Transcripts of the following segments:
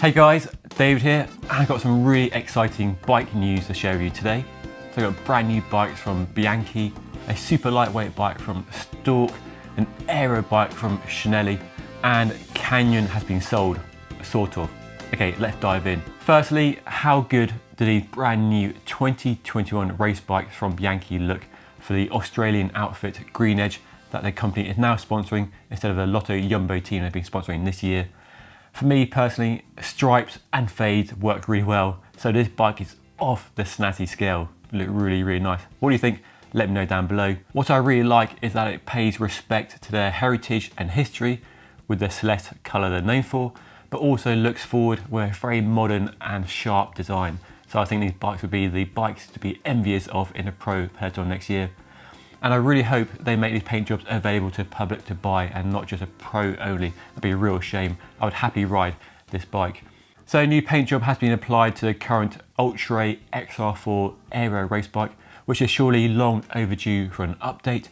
Hey guys, David here, and I've got some really exciting bike news to share with you today. So I've got brand new bikes from Bianchi, a super lightweight bike from Storck, an aero bike from Cinelli, and Canyon has been sold, sort of. Okay, let's dive in. Firstly, how good do these brand new 2021 race bikes from Bianchi look for the Australian outfit Green Edge that the company is now sponsoring instead of the Lotto Jumbo team they've been sponsoring this year? For me personally, stripes and fades work really well, so this bike is off the snazzy scale. Look really nice. What do you think? Let me know down below. What I really like is that it pays respect to their heritage and history with the Celeste colour they're known for, but also looks forward with a very modern and sharp design. So I think these bikes would be the bikes to be envious of in a pro peloton next year. And I really hope they make these paint jobs available to the public to buy and not just a pro only. That'd be a real shame. I would happily ride this bike. So a new paint job has been applied to the current Ultra XR4 Aero race bike, which is surely long overdue for an update.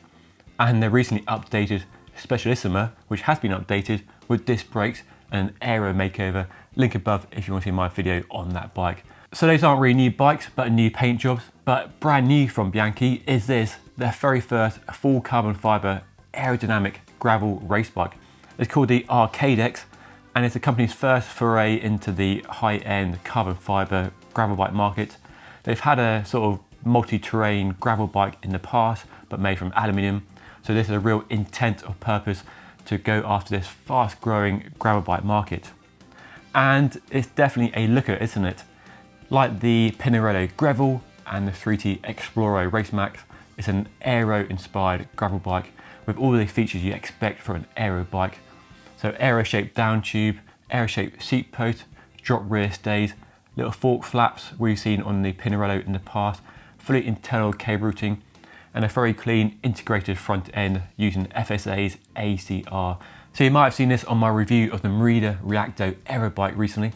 And the recently updated Specialissima, which has been updated with disc brakes and an aero makeover. Link above if you want to see my video on that bike. So those aren't really new bikes, but new paint jobs. But brand new from Bianchi is this, their very first full carbon fibre aerodynamic gravel race bike. It's called the Arcade X, and it's the company's first foray into the high-end carbon fibre gravel bike market. They've had a sort of multi-terrain gravel bike in the past, but made from aluminium. So this is a real intent of purpose to go after this fast-growing gravel bike market. And it's definitely a looker, isn't it? Like the Pinarello Gravel and the 3T Exploro Race Max, it's an aero-inspired gravel bike with all the features you expect for an aero bike. So aero-shaped down tube, aero-shaped seat post, drop rear stays, little fork flaps we've seen on the Pinarello in the past, fully internal cable routing, and a very clean integrated front end using FSA's ACR. So you might have seen this on my review of the Merida Reacto aero bike recently.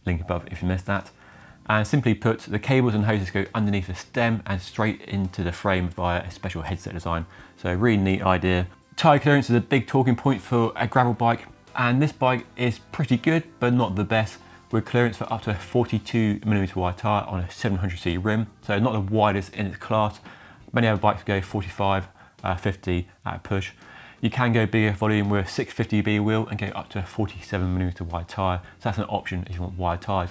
Link above if you missed that. And simply put, the cables and hoses go underneath the stem and straight into the frame via a special headset design. So a really neat idea. Tyre clearance is a big talking point for a gravel bike, and this bike is pretty good, but not the best, with clearance for up to a 42mm wide tyre on a 700cc rim. So not the widest in its class. Many other bikes go 45, 50 at a push. You can go bigger volume with a 650B wheel and go up to a 47mm wide tyre. So that's an option if you want wide tyres.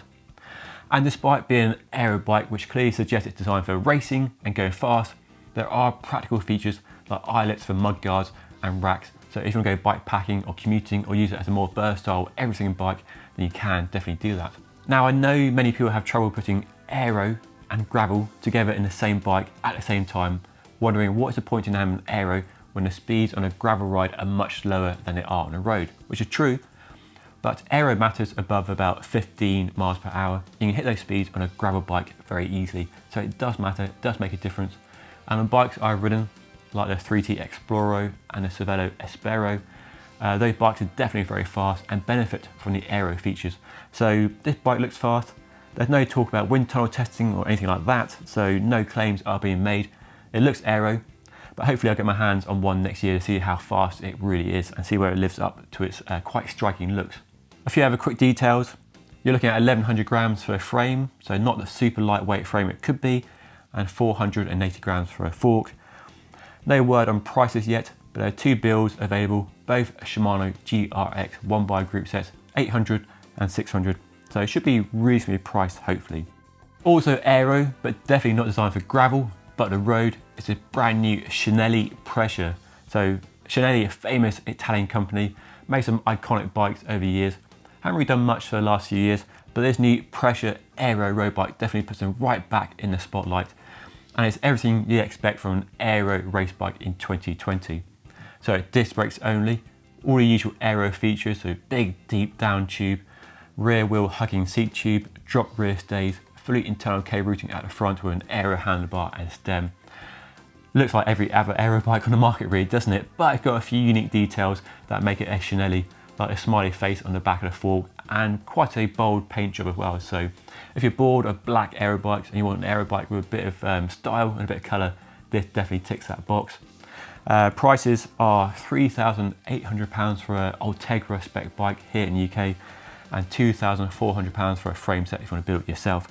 And despite being an aero bike, which clearly suggests it's designed for racing and going fast, there are practical features like eyelets for mudguards and racks. So if you want to go bike packing or commuting or use it as a more versatile everything bike, then you can definitely do that. Now I know many people have trouble putting aero and gravel together in the same bike at the same time, wondering what is the point in having an aero when the speeds on a gravel ride are much lower than they are on a road, which is true. But aero matters above about 15 miles per hour. You can hit those speeds on a gravel bike very easily. So it does matter, it does make a difference. And on bikes I've ridden, like the 3T Exploro and the Cervelo Espero, those bikes are definitely very fast and benefit from the aero features. So this bike looks fast. There's no talk about wind tunnel testing or anything like that, so no claims are being made. It looks aero, but hopefully I'll get my hands on one next year to see how fast it really is and see where it lives up to its quite striking looks. A few other quick details. You're looking at 1100 grams for a frame, so not the super lightweight frame it could be, and 480 grams for a fork. No word on prices yet, but there are two builds available, both Shimano GRX 1x group sets, 800 and 600, so it should be reasonably priced hopefully. Also aero, but definitely not designed for gravel, but the road. It's a brand new Cinelli Pressure. So Cinelli, a famous Italian company, made some iconic bikes over the years. Haven't really done much for the last few years, but this new Pressure Aero road bike definitely puts them right back in the spotlight. And it's everything you expect from an aero race bike in 2020. So disc brakes only, all the usual aero features, so big deep down tube, rear wheel hugging seat tube, drop rear stays, fully internal cable routing at the front with an aero handlebar and stem. Looks like every other aero bike on the market really, doesn't it? But it's got a few unique details that make it a Cinelli, like a smiley face on the back of the fork and quite a bold paint job as well. So if you're bored of black aero bikes and you want an aero bike with a bit of style and a bit of colour, this definitely ticks that box. Prices are £3,800 for an Ultegra spec bike here in the UK. and £2,400 for a frame set if you want to build it yourself.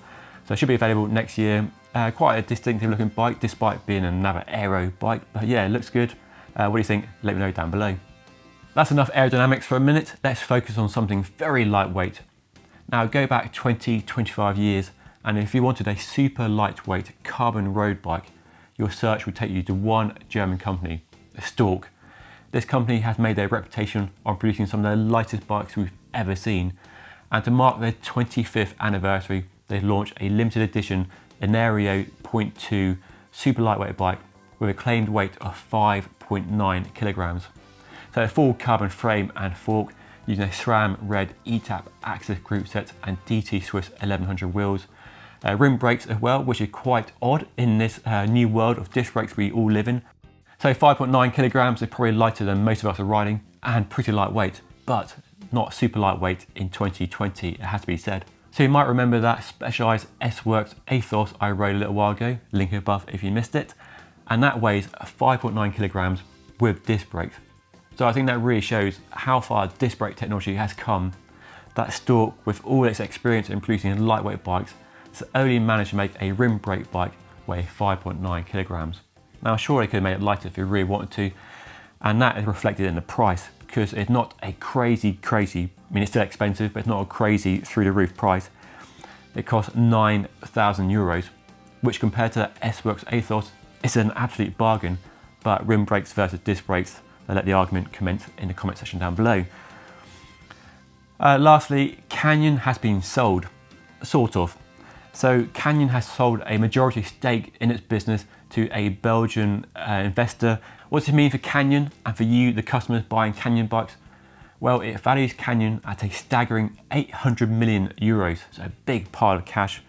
So it should be available next year. Quite a distinctive looking bike despite being another aero bike, but yeah, it looks good. What do you think? Let me know down below. That's enough aerodynamics for a minute. Let's focus on something very lightweight. Now go back 20-25 years, and if you wanted a super lightweight carbon road bike, your search would take you to one German company, Storck. This company has made their reputation on producing some of the lightest bikes we've ever seen. And to mark their 25th anniversary, they've launched a limited edition Anerio 0.2 super lightweight bike with a claimed weight of 5.9 kilograms. So a full carbon frame and fork using a SRAM Red ETAP Axis group set and DT Swiss 1100 wheels. Rim brakes as well, which is quite odd in this new world of disc brakes we all live in. So 5.9 kilograms is probably lighter than most of us are riding and pretty lightweight, but not super lightweight in 2020, it has to be said. So you might remember that Specialized S-Works Athos I rode a little while ago, link above if you missed it, and that weighs 5.9 kilograms with disc brakes. So I think that really shows how far disc brake technology has come, that Storck, with all its experience in producing lightweight bikes, has only managed to make a rim brake bike weigh 5.9 kilograms. Now sure, they could have made it lighter if they really wanted to, and that is reflected in the price, because it's not a crazy, I mean it's still expensive, but it's not a crazy through the roof price. It costs 9,000 euros, which compared to the S-Works Athos, is an absolute bargain, but rim brakes versus disc brakes, I'll let the argument commence in the comment section down below. Lastly, Canyon has been sold, sort of. So Canyon has sold a majority stake in its business to a Belgian investor. What does it mean for Canyon and for you, the customers buying Canyon bikes? Well, it values Canyon at a staggering 800 million euros, so a big pile of cash,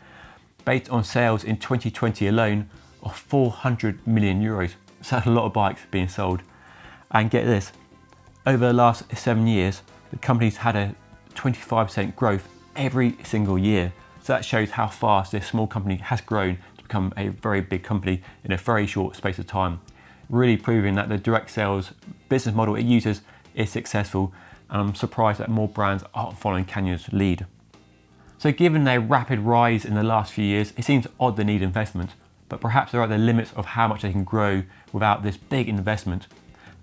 based on sales in 2020 alone of 400 million euros. So that's a lot of bikes being sold. And get this, over the last 7 years, the company's had a 25% growth every single year. So that shows how fast this small company has grown to become a very big company in a very short space of time. Really proving that the direct sales business model it uses is successful, and I'm surprised that more brands aren't following Canyon's lead. So given their rapid rise in the last few years, it seems odd they need investment, but perhaps they're at the limits of how much they can grow without this big investment.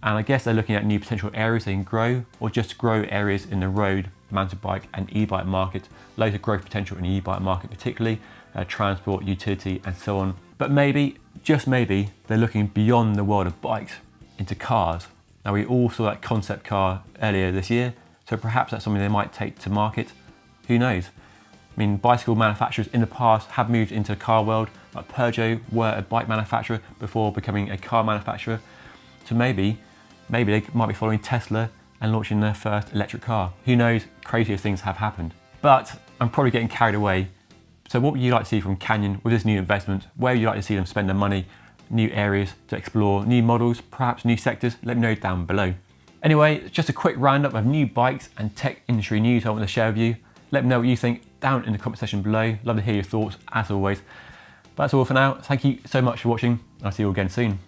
And I guess they're looking at new potential areas they can grow, or just grow areas in the road, mountain bike and e-bike market. Loads of growth potential in the e-bike market particularly, transport, utility and so on. But maybe, just maybe, they're looking beyond the world of bikes into cars. Now we all saw that concept car earlier this year, so perhaps that's something they might take to market. Who knows? I mean, bicycle manufacturers in the past have moved into the car world, like Peugeot were a bike manufacturer before becoming a car manufacturer. So maybe they might be following Tesla and launching their first electric car. Who knows, crazier things have happened. But I'm probably getting carried away. So what would you like to see from Canyon with this new investment? Where would you like to see them spend their money? New areas to explore, new models, perhaps new sectors? Let me know down below. Anyway, just a quick roundup of new bikes and tech industry news I want to share with you. Let me know what you think down in the comment section below. Love to hear your thoughts as always. But that's all for now. Thank you so much for watching. I'll see you all again soon.